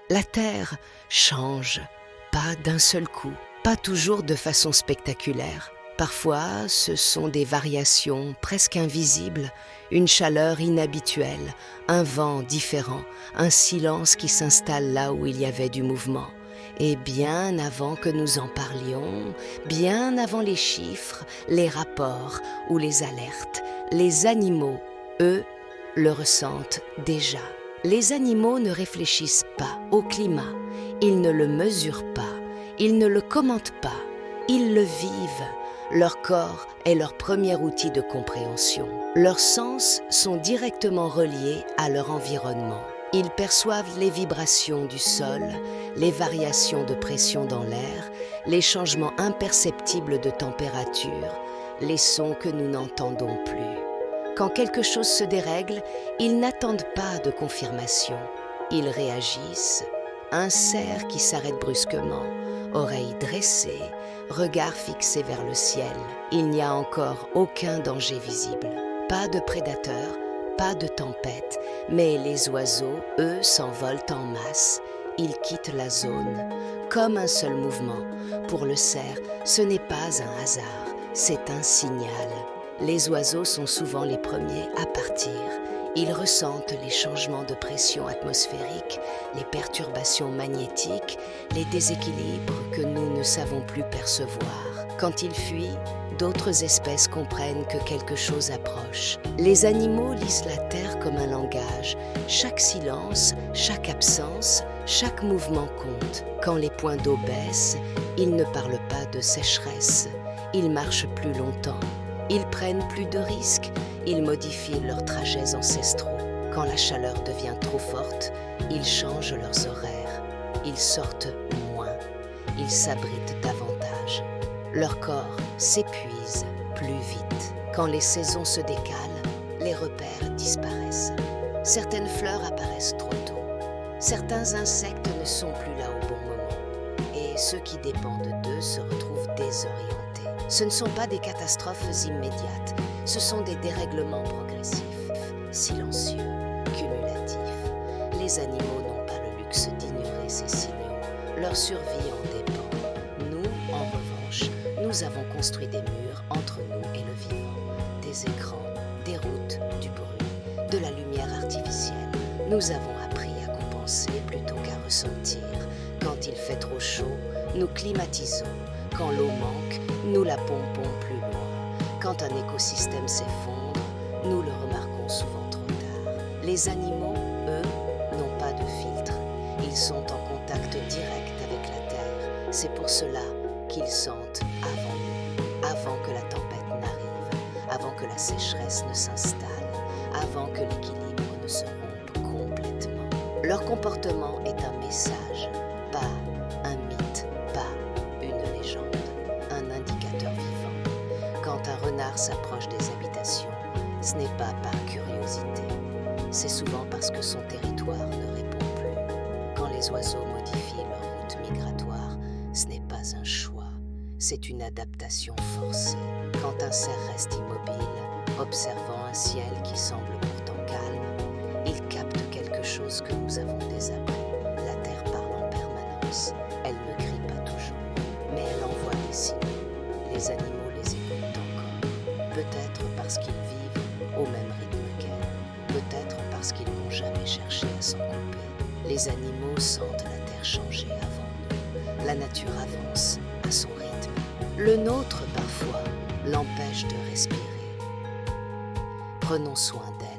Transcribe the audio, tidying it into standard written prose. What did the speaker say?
La Terre change, pas d'un seul coup, pas toujours de façon spectaculaire. Parfois, ce sont des variations presque invisibles, une chaleur inhabituelle, un vent différent, un silence qui s'installe là où il y avait du mouvement. Et bien avant que nous en parlions, bien avant les chiffres, les rapports ou les alertes, les animaux, eux, le ressentent déjà. Les animaux ne réfléchissent pas au climat, ils ne le mesurent pas, ils ne le commentent pas, ils le vivent. Leur corps est leur premier outil de compréhension. Leurs sens sont directement reliés à leur environnement. Ils perçoivent les vibrations du sol, les variations de pression dans l'air, les changements imperceptibles de température, les sons que nous n'entendons plus. Quand quelque chose se dérègle, ils n'attendent pas de confirmation. Ils réagissent. Un cerf qui s'arrête brusquement, oreilles dressées, regard fixé vers le ciel. Il n'y a encore aucun danger visible. Pas de prédateurs, pas de tempête, mais les oiseaux, eux, s'envolent en masse. Ils quittent la zone, comme un seul mouvement. Pour le cerf, ce n'est pas un hasard, c'est un signal. Les oiseaux sont souvent les premiers à partir. Ils ressentent les changements de pression atmosphérique, les perturbations magnétiques, les déséquilibres que nous ne savons plus percevoir. Quand ils fuient, d'autres espèces comprennent que quelque chose approche. Les animaux lisent la terre comme un langage. Chaque silence, chaque absence, chaque mouvement compte. Quand les points d'eau baissent, ils ne parlent pas de sécheresse. Ils marchent plus longtemps. Ils prennent plus de risques, ils modifient leurs trajets ancestraux. Quand la chaleur devient trop forte, ils changent leurs horaires. Ils sortent moins, ils s'abritent davantage. Leur corps s'épuise plus vite. Quand les saisons se décalent, les repères disparaissent. Certaines fleurs apparaissent trop tôt. Certains insectes ne sont plus là au bon moment. Et ceux qui dépendent d'eux se retrouvent désorientés. Ce ne sont pas des catastrophes immédiates, ce sont des dérèglements progressifs, silencieux, cumulatifs. Les animaux n'ont pas le luxe d'ignorer ces signaux. Leur survie en dépend. Nous, en revanche, nous avons construit des murs entre nous et le vivant, des écrans, des routes, du bruit, de la lumière artificielle. Nous avons appris à compenser plutôt qu'à ressentir. Quand il fait trop chaud, nous climatisons. Quand l'eau manque, nous la pompons plus loin. Quand un écosystème s'effondre, nous le remarquons souvent trop tard. Les animaux, eux, n'ont pas de filtre. Ils sont en contact direct avec la terre. C'est pour cela qu'ils sentent avant nous, avant que la tempête n'arrive, avant que la sécheresse ne s'installe, avant que l'équilibre ne se rompe complètement. Leur comportement est un message, pas un mythe, pas une légende, un indicateur vivant. Quand un renard s'approche des habitations, ce n'est pas par curiosité, c'est souvent parce que son territoire ne répond plus. Quand les oiseaux modifient leur route migratoire, ce n'est pas un choix, c'est une adaptation forcée. Quand un cerf reste immobile, observant un ciel qui semble pourtant calme, il capte quelque chose que nous avons désappris. La terre parle en permanence. Elle ne crie pas toujours, mais elle envoie des signaux. Les animaux les écoutent encore. Peut-être parce qu'ils vivent au même rythme qu'elle. Peut-être parce qu'ils n'ont jamais cherché à s'en couper. Les animaux sentent la terre changer avant nous. La nature avance à son rythme. Le nôtre, parfois, l'empêche de respirer. Prenons soin d'elle.